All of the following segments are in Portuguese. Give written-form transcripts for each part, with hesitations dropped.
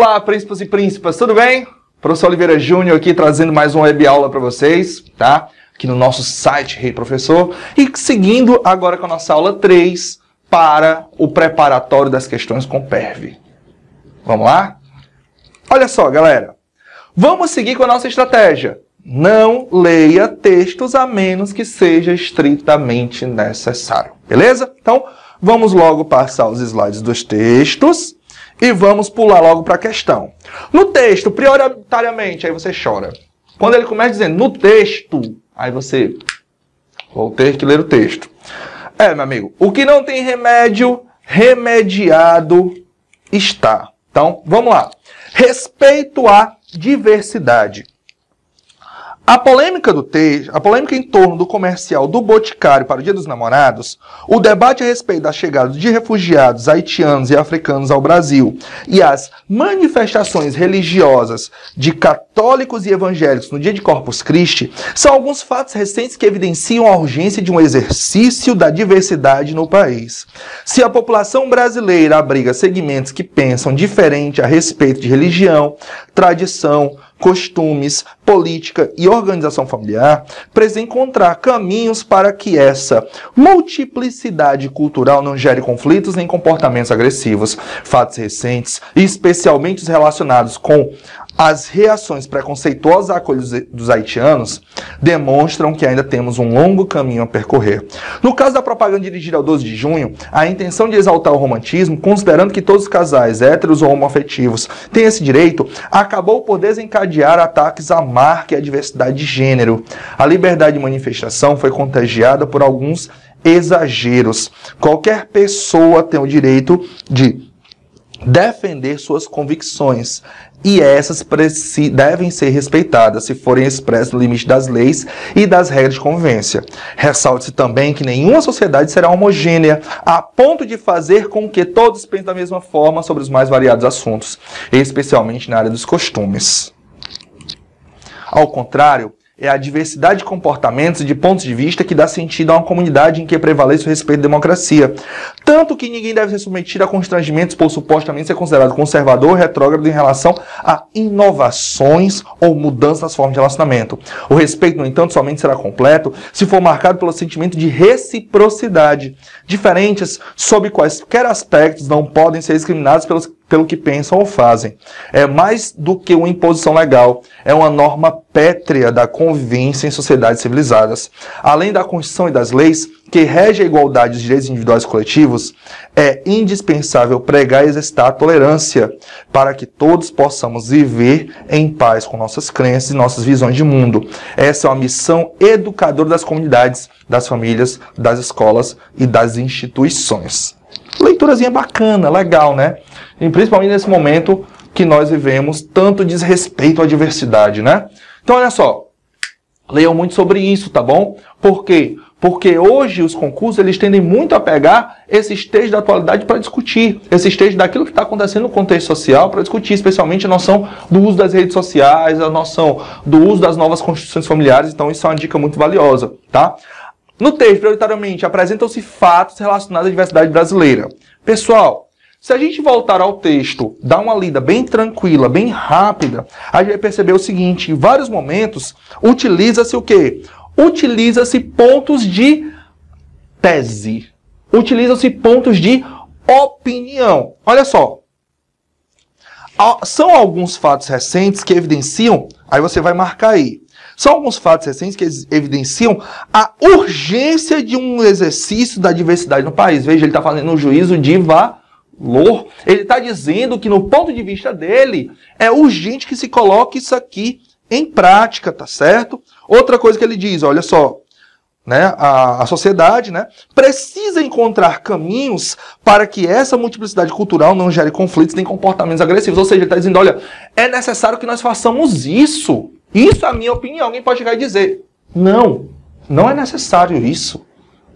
Olá, príncipes e príncipas, tudo bem? Professor Oliveira Júnior aqui trazendo mais uma web aula para vocês, tá? Aqui no nosso site Rei Professor. E seguindo agora com a nossa aula 3 para o preparatório das questões com PERV. Vamos lá? Olha só, galera. Vamos seguir com a nossa estratégia. Não leia textos a menos que seja estritamente necessário. Beleza? Então, vamos logo passar os slides dos textos e vamos pular logo para a questão. No texto, prioritariamente, aí você chora. Quando ele começa dizendo no texto, aí você... Vou ter que ler o texto. Meu amigo, o que não tem remédio, remediado está. Então, vamos lá. Respeito à diversidade. A polêmica em torno do comercial do Boticário para o Dia dos Namorados, o debate a respeito da chegada de refugiados haitianos e africanos ao Brasil e as manifestações religiosas de católicos e evangélicos no dia de Corpus Christi são alguns fatos recentes que evidenciam a urgência de um exercício da diversidade no país. Se a população brasileira abriga segmentos que pensam diferente a respeito de religião, tradição, costumes, política e organização familiar, precisa encontrar caminhos para que essa multiplicidade cultural não gere conflitos nem comportamentos agressivos. Fatos recentes, especialmente os relacionados com as reações preconceituosas à acolhida dos haitianos, demonstram que ainda temos um longo caminho a percorrer. No caso da propaganda dirigida ao 12 de junho, a intenção de exaltar o romantismo, considerando que todos os casais, héteros ou homoafetivos, têm esse direito, acabou por desencadear ataques à marca e à diversidade de gênero. A liberdade de manifestação foi contagiada por alguns exageros. Qualquer pessoa tem o direito de defender suas convicções, e essas devem ser respeitadas se forem expressas no limite das leis e das regras de convivência. Ressalte-se também que nenhuma sociedade será homogênea, a ponto de fazer com que todos pensem da mesma forma sobre os mais variados assuntos, especialmente na área dos costumes. Ao contrário, é a diversidade de comportamentos e de pontos de vista que dá sentido a uma comunidade em que prevalece o respeito à democracia. Tanto que ninguém deve ser submetido a constrangimentos por supostamente ser considerado conservador ou retrógrado em relação a inovações ou mudanças nas formas de relacionamento. O respeito, no entanto, somente será completo se for marcado pelo sentimento de reciprocidade. Diferentes, sob quaisquer aspectos, não podem ser discriminados pelo que pensam ou fazem. É mais do que uma imposição legal, é uma norma pétrea da convivência em sociedades civilizadas. Além da Constituição e das leis que regem a igualdade dos direitos individuais e coletivos, é indispensável pregar e exercitar a tolerância para que todos possamos viver em paz com nossas crenças e nossas visões de mundo. Essa é uma missão educadora das comunidades, das famílias, das escolas e das instituições. Leiturazinha bacana, legal, né? E principalmente nesse momento que nós vivemos tanto desrespeito à diversidade, né? Então, olha só, leiam muito sobre isso, tá bom? Por quê? Porque hoje os concursos, eles tendem muito a pegar esses textos da atualidade para discutir, esses textos daquilo que está acontecendo no contexto social para discutir, especialmente a noção do uso das redes sociais, a noção do uso das novas constituições familiares. Então, isso é uma dica muito valiosa, tá? No texto, prioritariamente, apresentam-se fatos relacionados à diversidade brasileira. Pessoal, se a gente voltar ao texto, dar uma lida bem tranquila, bem rápida, a gente vai perceber o seguinte: em vários momentos, utiliza-se o quê? Utiliza-se pontos de tese. Utilizam-se pontos de opinião. Olha só. São alguns fatos recentes que evidenciam, aí você vai marcar aí. São alguns fatos recentes que evidenciam a urgência de um exercício da diversidade no país. Veja, ele está fazendo um juízo de valor. Ele está dizendo que, no ponto de vista dele, é urgente que se coloque isso aqui em prática, tá certo? Outra coisa que ele diz, olha só, né, a sociedade, né, precisa encontrar caminhos para que essa multiplicidade cultural não gere conflitos nem comportamentos agressivos. Ou seja, ele está dizendo, olha, é necessário que nós façamos isso. Isso é a minha opinião. Alguém pode chegar e dizer, não é necessário isso.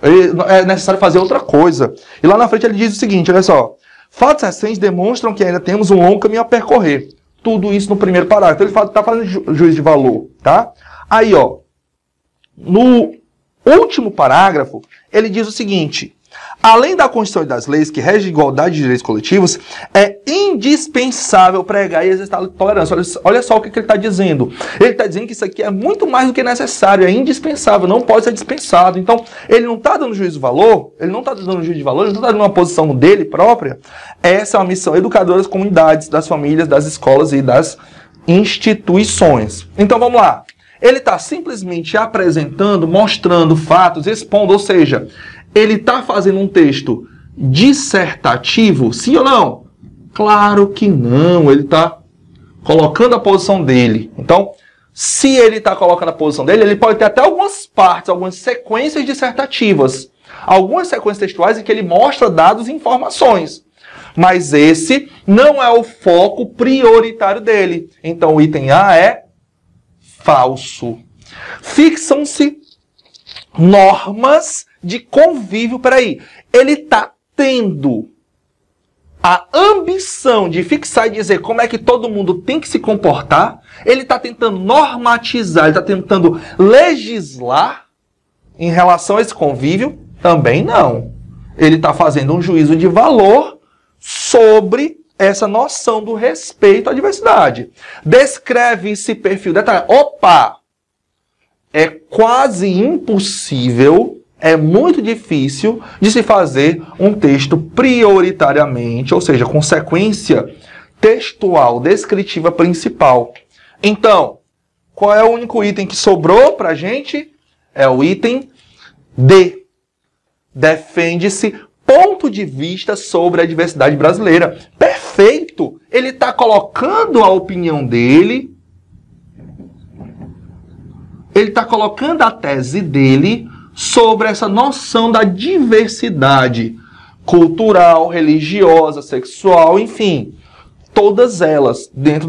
É necessário fazer outra coisa. E lá na frente ele diz o seguinte, olha só. Fatos recentes demonstram que ainda temos um longo caminho a percorrer. Tudo isso no primeiro parágrafo. Então ele está fazendo juízo de valor, tá? Aí, ó, no último parágrafo, ele diz o seguinte: além da Constituição e das leis que regem a igualdade de direitos coletivos, é indispensável pregar e exercitar a tolerância. Olha só o que ele está dizendo. Ele está dizendo que isso aqui é muito mais do que necessário, é indispensável, não pode ser dispensado. Então, ele não está dando juízo de valor, ele não está dando juízo de valor, ele não está dando uma posição dele própria. Essa é uma missão educadora das comunidades, das famílias, das escolas e das instituições. Então, vamos lá. Ele está simplesmente apresentando, mostrando fatos, expondo, ou seja, ele está fazendo um texto dissertativo, sim ou não? Claro que não, ele está colocando a posição dele. Então, se ele está colocando a posição dele, ele pode ter até algumas partes, algumas sequências dissertativas, algumas sequências textuais em que ele mostra dados e informações. Mas esse não é o foco prioritário dele. Então, o item A é falso. Fixam-se normas de convívio. Peraí, ele está tendo a ambição de fixar e dizer como é que todo mundo tem que se comportar. Ele está tentando normatizar, ele está tentando legislar em relação a esse convívio? Também não. Ele está fazendo um juízo de valor sobre essa noção do respeito à diversidade. Descreve esse perfil detalhado. Opa! É quase impossível, é muito difícil de se fazer um texto prioritariamente, ou seja, com sequência textual descritiva principal. Então, qual é o único item que sobrou para a gente? É o item D. Defende-se ponto de vista sobre a diversidade brasileira. Perfeito! Ele está colocando a opinião dele, ele está colocando a tese dele sobre essa noção da diversidade cultural, religiosa, sexual, enfim, todas elas dentro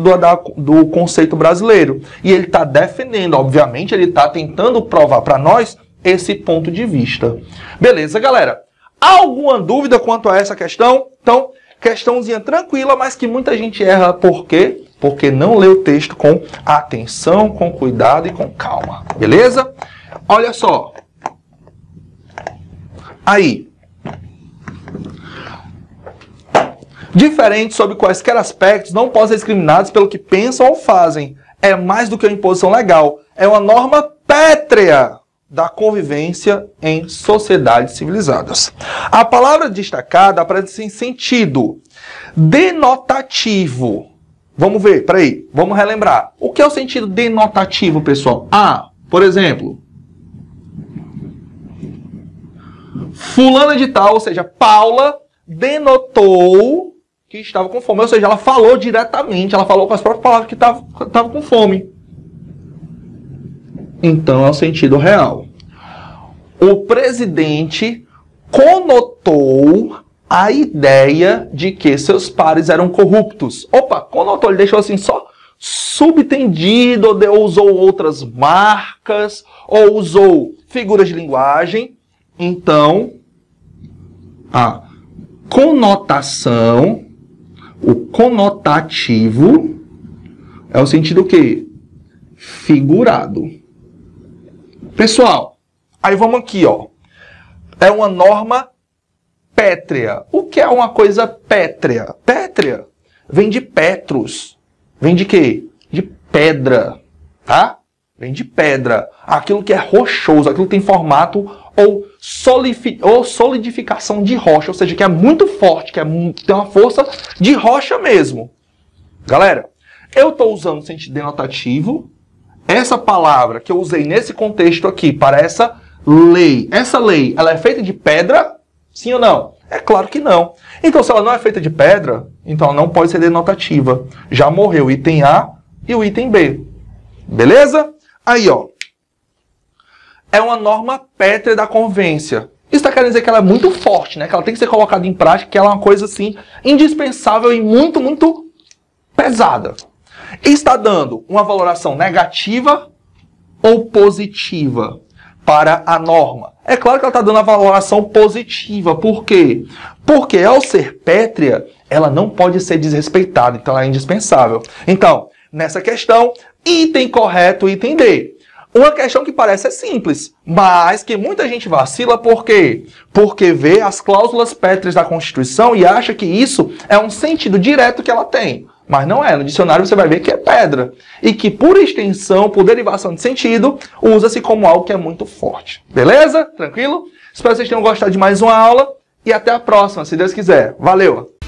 do conceito brasileiro. E ele está defendendo, obviamente, ele está tentando provar para nós esse ponto de vista. Beleza, galera? Alguma dúvida quanto a essa questão? Então, questãozinha tranquila, mas que muita gente erra. Por quê? Porque não lê o texto com atenção, com cuidado e com calma. Beleza? Olha só. Aí. Diferentes sobre quaisquer aspectos não podem ser discriminados pelo que pensam ou fazem. É mais do que uma imposição legal. É uma norma pétrea da convivência em sociedades civilizadas. A palavra destacada aparece em sentido denotativo. Vamos ver, peraí, vamos relembrar. O que é o sentido denotativo, pessoal? Por exemplo, fulana de tal, ou seja, Paula denotou que estava com fome, ou seja, ela falou diretamente, ela falou com as próprias palavras que estava com fome. Então, é o sentido real. O presidente conotou a ideia de que seus pares eram corruptos. Opa, conotou, ele deixou assim só subtendido, ou usou outras marcas, ou usou figuras de linguagem. Então, a conotação, o conotativo, é o sentido o quê? Figurado. Pessoal, aí vamos aqui, ó. É uma norma pétrea. O que é uma coisa pétrea? Pétrea vem de petros. Vem de quê? De pedra, tá? Vem de pedra. Aquilo que é rochoso, aquilo que tem formato ou solidificação de rocha, ou seja, que é muito forte, que tem uma força de rocha mesmo. Galera, eu estou usando o sentido denotativo. Essa palavra que eu usei nesse contexto aqui para essa lei, ela é feita de pedra? Sim ou não? É claro que não. Então, se ela não é feita de pedra, então ela não pode ser denotativa. Já morreu o item A e o item B. Beleza? Aí, ó. É uma norma pétrea da convivência. Isso está querendo dizer que ela é muito forte, né? Que ela tem que ser colocada em prática, que ela é uma coisa, assim, indispensável e muito, muito pesada. Está dando uma valoração negativa ou positiva para a norma? É claro que ela está dando a valoração positiva. Por quê? Porque ao ser pétrea, ela não pode ser desrespeitada. Então ela é indispensável. Então, nessa questão, item correto, item D. Uma questão que parece simples, mas que muita gente vacila, por quê? Porque vê as cláusulas pétreas da Constituição e acha que isso é um sentido direto que ela tem. Mas não é. No dicionário você vai ver que é pedra. E que, por extensão, por derivação de sentido, usa-se como algo que é muito forte. Beleza? Tranquilo? Espero que vocês tenham gostado de mais uma aula. E até a próxima, se Deus quiser. Valeu!